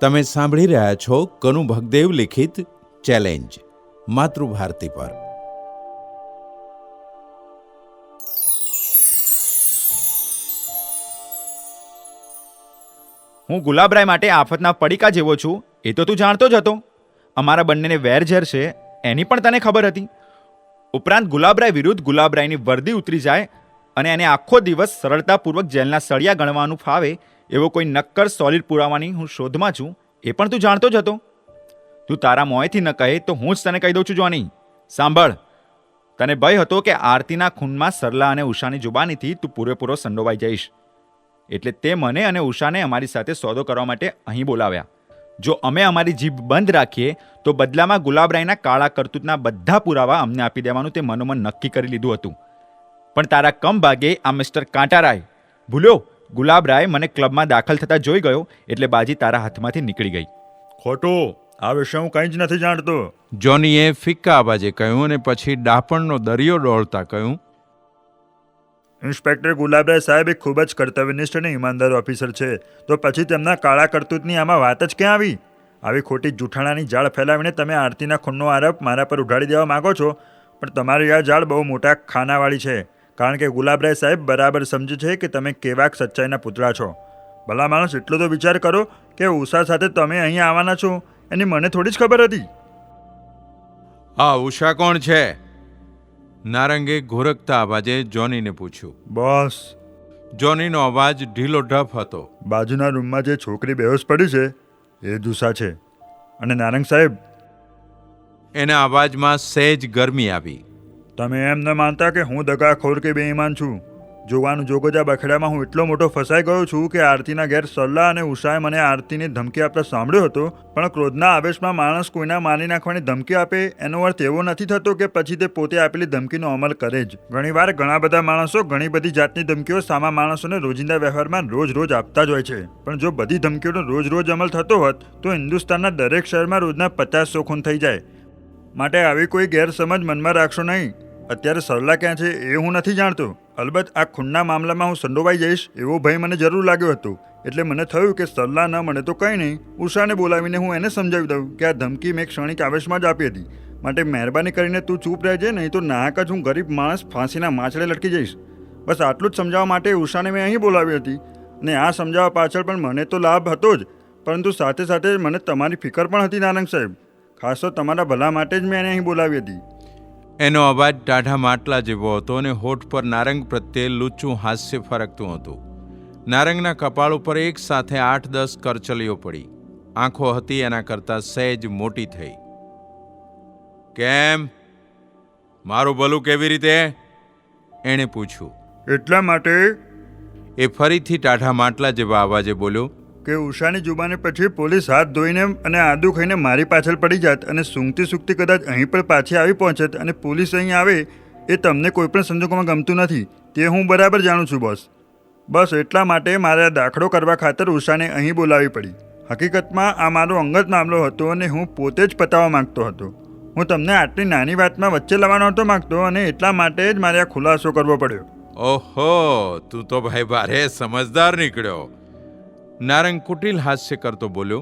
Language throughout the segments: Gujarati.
તમે સાંભળી રહ્યા છો કનુ ભગદેવ લિખિત ચેલેન્જ માતૃભારતી પર. હું ગુલાબરાય માટે આફતના પડીકા જેવો છું એ તો તું જાણતો જ હતો. અમારા બંનેને વેરઝેર છે એની પણ તને ખબર હતી. ઉપરાંત ગુલાબરાય વિરુદ્ધ ગુલાબરાયની વર્દી ઉતરી જાય અને એને આખો દિવસ સરળતાપૂર્વક જેલના સળિયા ગણવાનું ફાવે એવો કોઈ નક્કર સોલિડ પુરાવાની હું શોધમાં છું એ પણ તું જાણતો જ હતો. તું તારા મોંએથી ન કહે તો હું જ તને કહી દઉં છું. જોની સાંભળ, તને ભય હતો કે આરતીના ખૂનમાં સરલા અને ઉષાની જુબાનીથી તું પૂરેપૂરો સંડોવાઈ જઈશ, એટલે તે મને અને ઉષાને અમારી સાથે સોદો કરવા માટે અહીં બોલાવ્યા. જો અમે અમારી જીભ બંધ રાખીએ તો બદલામાં ગુલાબરાયના કાળા કરતૂતના બધા પુરાવા અમને આપી દેવાનું તે મનોમન નક્કી કરી લીધું હતું. પણ તારા કમ ભાગે આ મિસ્ટર કાંટારાય ભૂલ્યો. ગુલાબરાય મને ક્લબમાં દાખલ થતા જોઈ ગયો એટલે બાજી તારા હાથમાંથી નીકળી ગઈ. ખોટું, આ વિશે હું કંઈ જ નથી જાણતો. જોનીએ ફિક્કા અવાજે કહ્યું અને પછી ડાપણનો દરિયો ડોળતા કહ્યું, ઇન્સ્પેક્ટર ગુલાબરાય સાહેબ એક ખૂબ જ કર્તવ્યનિષ્ઠ અને ઈમાનદાર ઓફિસર છે, તો પછી તેમના કાળા કરતૂતની આમાં વાત જ ક્યાં આવી? આવી ખોટી જૂઠાણાની જાળ ફેલાવીને તમે આરતીના ખૂનનો આરોપ મારા પર ઉઢાડી દેવા માગો છો, પણ તમારી આ જાળ બહુ મોટા ખાનાવાળી છે. કારણ કે ગુલાબરાય સાહેબ બરાબર સમજે છે કે તમે કેવાક સચ્ચાઈના પુતળા છો. ભલા માણસ, એટલો તો વિચાર કરો કે ઉષા સાથે તમે અહીં આવવાના છો એની મને થોડી જ ખબર હતી. આ ઉષા કોણ છે? નારંગે ઘોરકતા અવાજે જોનીને પૂછ્યું. બોસ, જોનીનો અવાજ ઢીલો ઢફ હતો. બાજુના રૂમમાં જે છોકરી બેહોશ પડી છે એ જ ઉષા છે. અને નારંગ સાહેબ, એના અવાજમાં સહેજ ગરમી આવી. તમે એમ ન માનતા કે હું દગાખોર કે બેઈમાન છું. જોવાનું જોગોજા બખડામાં હું એટલો મોટો ફસાઈ ગયો છું કે આરતીના ઘેર સરલા અને ઉષાએ મને આરતીની ધમકી આપતા સાંભળ્યો હતો, પણ ક્રોધના આવેશમાં માણસ કોઈના મારી નાખવાની ધમકી આપે એનો અર્થ એવો નથી થતો કે પછી તે પોતે આપેલી ધમકીનો અમલ કરે જ. ઘણીવાર ઘણા બધા માણસો ઘણી બધી જાતની ધમકીઓ સામા માણસોને રોજિંદા વ્યવહારમાં રોજ રોજ આપતા જ હોય છે. પણ જો બધી ધમકીઓનો રોજ રોજ અમલ થતો હોત તો હિન્દુસ્તાનના દરેક શહેરમાં રોજના 50 ખૂન થઈ જાય. માટે આવી કોઈ ગેરસમજ મનમાં રાખશો નહીં. અત્યારે સરલા ક્યાં છે એ હું નથી જાણતો. અલબત્ત આ ખૂનના મામલામાં હું સંડોવાઈ જઈશ એવો ભય મને જરૂર લાગ્યો હતો, એટલે મને થયું કે સરલા ન મળે તો કંઈ નહીં, ઉષાને બોલાવીને હું એને સમજાવી દઉં કે આ ધમકી મેં ક્ષણિક આવેશમાં જ આપી હતી. માટે મહેરબાની કરીને તું ચૂપ રહેજે, નહીં તો નાહક જ હું ગરીબ માણસ ફાંસીના માછડે લટકી જઈશ. બસ આટલું જ સમજાવવા માટે ઉષાને મેં અહીં બોલાવી હતી. અને આ સમજાવવા પાછળ પણ મને તો લાભ હતો જ, પરંતુ સાથે સાથે મને તમારી ફિકર પણ હતી નારંગ સાહેબ. ખાસ તો તમારા ભલા માટે જ મેં એને અહીં બોલાવી હતી. એનો અવાજ ટાઢા માટલા જેવો હતો અને હોઠ પર નારંગ પ્રત્યે લૂચું હાસ્ય ફરકતું હતું. નારંગના કપાળ ઉપર એક સાથે 8-10 કરચલીઓ પડી. આંખો હતી એના કરતાં સહેજ મોટી થઈ. કેમ? મારું ભલું કેવી રીતે? એણે પૂછ્યું. એટલા માટે એ ફરીથી ટાઢા માટલા જેવા અવાજે બોલ્યો કે ઉષાની જુબાની પછી પોલીસ હાથ ધોઈને અને આદુ ખાઈને મારી પાછળ પડી જાત અને સૂંઘતી સૂંઘતી કદાચ અહીં પણ પાછી આવી પહોંચત અને પોલીસ અહીં આવે એ તમને કોઈ પણ સંજોગોમાં ગમતું નથી, તે હું બરાબર જાણું છું બોસ. બસ એટલા માટે મારે આ દાખલો કરવા ખાતર ઉષાને અહીં બોલાવી પડી. હકીકતમાં આ મારો અંગત મામલો હતો અને હું પોતે જ પતાવવા માંગતો હતો. હું તમને આટલી નાની વાતમાં વચ્ચે લાવવાનો નહોતો માંગતો અને એટલા માટે જ મારે આ ખુલાસો કરવો પડ્યો. ઓહો, તું તો ભાઈ ભારે સમજદાર નીકળ્યો. નારંગ કુટિલ હાસ્ય કરતો બોલ્યો.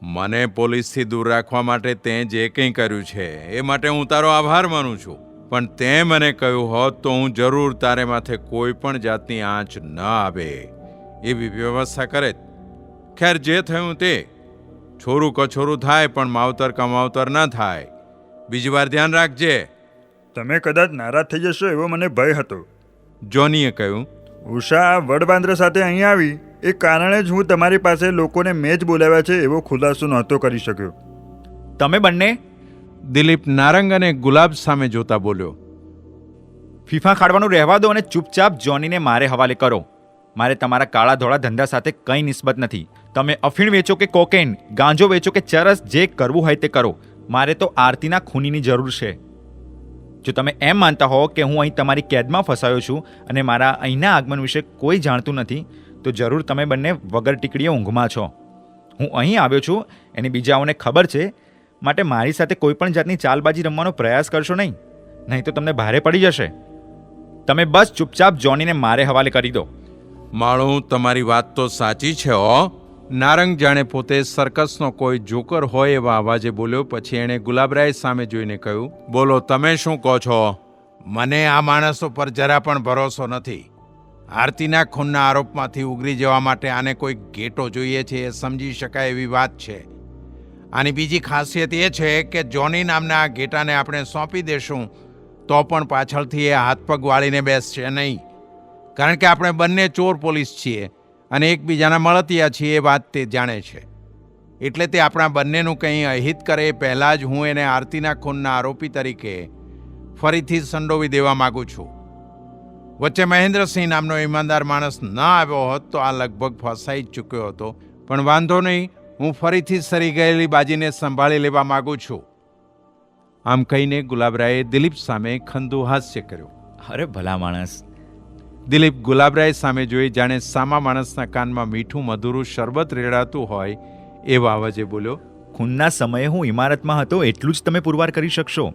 મને પોલીસથી દૂર રાખવા માટે તે જે કંઈ કર્યું છે એ માટે હું તારો આભાર માનું છું, પણ તે મને કહ્યું હોત તો હું જરૂર તારે માથે કોઈ પણ જાતની આંચ ન આવે એવી વ્યવસ્થા કરે. ખેર, જે થયું તે. છોરું કછોરું થાય પણ માવતર કમાવતર ન થાય. બીજી વાર ધ્યાન રાખજે. તમે કદાચ નારાજ થઈ જશો એવો મને ભય હતો. જોનીએ કહ્યું. ઉષા વડબાંદ્ર સાથે અહીં આવી એ કારણે જ હું તમારી પાસે લોકોને મેં જ બોલાવ્યા છે એવો ખુલાસો નહોતો કરી શક્યો. તમે બંને? દિલીપ નારંગ અને ગુલાબ સામે જોતા બોલ્યો. ફીફા ખાડવાનું રહેવા દો અને ચૂપચાપ જોનીને મારે હવાલે કરો. મારે તમારા કાળા ધોળા ધંધા સાથે કંઈ નિસ્બત નથી. તમે અફીણ વેચો કે કોકેન, ગાંજો વેચો કે ચરસ, જે કરવું હોય તે કરો. મારે તો આરતીના ખૂનીની જરૂર છે. જો તમે એમ માનતા હો કે હું અહીં તમારી કેદમાં ફસાયો છું અને મારા અહીંના આગમન વિશે કોઈ જાણતું નથી, તો જરૂર તમે બંને વગર ટીકડીએ ઊંઘમાં છો. હું અહીં આવ્યો છું એની બીજાઓને ખબર છે, માટે મારી સાથે કોઈ પણ જાતની ચાલબાજી રમવાનો પ્રયાસ કરશો નહીં તો તમને ભારે પડી જશે. તમે બસ ચૂપચાપ જોનીને મારે હવાલે કરી દો. માળું, તમારી વાત તો સાચી છે હો, નારંગ જાણે પોતે સર્કસનો કોઈ જોકર હોય એવા અવાજે બોલ્યો. પછી એણે ગુલાબરાય સામે જોઈને કહ્યું, બોલો, તમે શું કહો છો? મને આ માણસો પર જરા પણ ભરોસો નથી. આરતીના ખૂનના આરોપમાંથી ઉગરી જવા માટે આને કોઈ ઘેટો જોઈએ છે એ સમજી શકાય એવી વાત છે. આની બીજી ખાસિયત એ છે કે જોની નામના આ ઘેટાને આપણે સોંપી દેશું તો પણ પાછળથી એ હાથ પગ વાળીને બેસશે નહીં, કારણ કે આપણે બંને ચોર પોલીસ છીએ અને એકબીજાના મળતિયા છીએ એ વાત તે જાણે છે. એટલે તે આપણા બંનેનું કંઈ અહિત કરે એ પહેલાં જ હું એને આરતીના ખૂનના આરોપી તરીકે ફરીથી સંડોવી દેવા માગું છું. વચ્ચે મહેન્દ્રસિંહ નામનો ઈમાનદાર માણસ ન આવ્યો હોત તો આ લગભગ ફસાઈ જ ચૂક્યો હતો. પણ વાંધો નહીં, હું ફરીથી સરી ગયેલી બાજીને સંભાળી લેવા માગું છું. આમ કહીને ગુલાબરાયે દિલીપ સામે ખંદુ હાસ્ય કર્યું. અરે ભલા માણસ! દિલીપ ગુલાબરાય સામે જોઈ જાણે સામા માણસના કાનમાં મીઠું મધુરું શરબત રેડાતું હોય એવા અવાજે બોલ્યો, ખૂનના સમયે હું ઇમારતમાં હતો એટલું જ તમે પુરવાર કરી શકશો.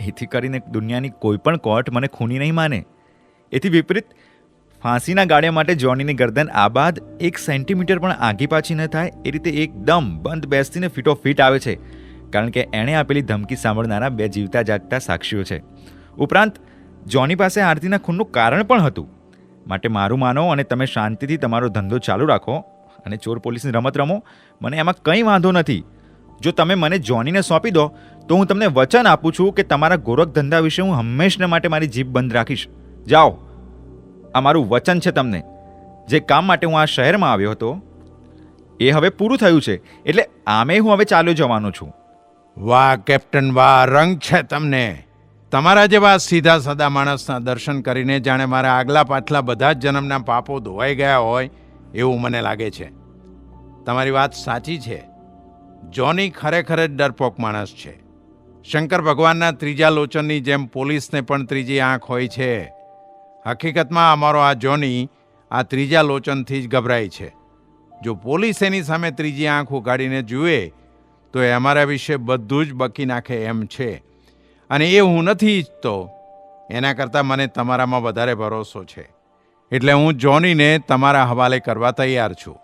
એથી કરીને દુનિયાની કોઈ પણ કોર્ટ મને ખૂની નહીં માને. એથી વિપરીત ફાંસીના ગાળિયા માટે જોનીની ગરદન આબાદ 1 સેન્ટીમીટર પણ આઘી પાછી ન થાય એ રીતે એકદમ બંધ બેસતીને ફીટોફીટ આવે છે, કારણ કે એણે આપેલી ધમકી સાંભળનારા 2 જીવતા જાગતા સાક્ષીઓ છે. ઉપરાંત જોની પાસે આરતીના ખૂનનું કારણ પણ હતું. માટે મારું માનો અને તમે શાંતિથી તમારો ધંધો ચાલુ રાખો અને ચોર પોલીસની રમત રમો. મને એમાં કંઈ વાંધો નથી. જો તમે મને જોનીને સોંપી દો તો હું તમને વચન આપું છું કે તમારા ગોરખ ધંધા વિશે હું હંમેશને માટે મારી જીભ બંધ રાખીશ. જાઓ, આ મારું વચન છે તમને. જે કામ માટે હું આ શહેરમાં આવ્યો હતો એ હવે પૂરું થયું છે, એટલે આમે હું હવે ચાલ્યો જવાનો છું. વાહ કેપ્ટન, વાહ! રંગ છે તમને. તમારા જેવા સીધા સાદા માણસના દર્શન કરીને જાણે મારા આગલા પાછલા બધા જ જન્મના પાપો ધોવાઈ ગયા હોય એવું મને લાગે છે. તમારી વાત સાચી છે. જોની ખરેખર જ ડરપોક માણસ છે. શંકર ભગવાનના ત્રીજા લોચનની જેમ પોલીસને પણ ત્રીજી આંખ હોય છે. હકીકતમાં અમારો આ જોની આ ત્રીજા લોચનથી જ ગભરાય છે. જો પોલીસ એની સામે ત્રીજી આંખ ઉગાડીને જુએ તો એ અમારા વિશે બધું જ બકી નાખે એમ છે, અને એ હું નથી ઈચ્છતો. એના કરતાં મને તમારામાં વધારે ભરોસો છે, એટલે હું જોનીને તમારા હવાલે કરવા તૈયાર છું.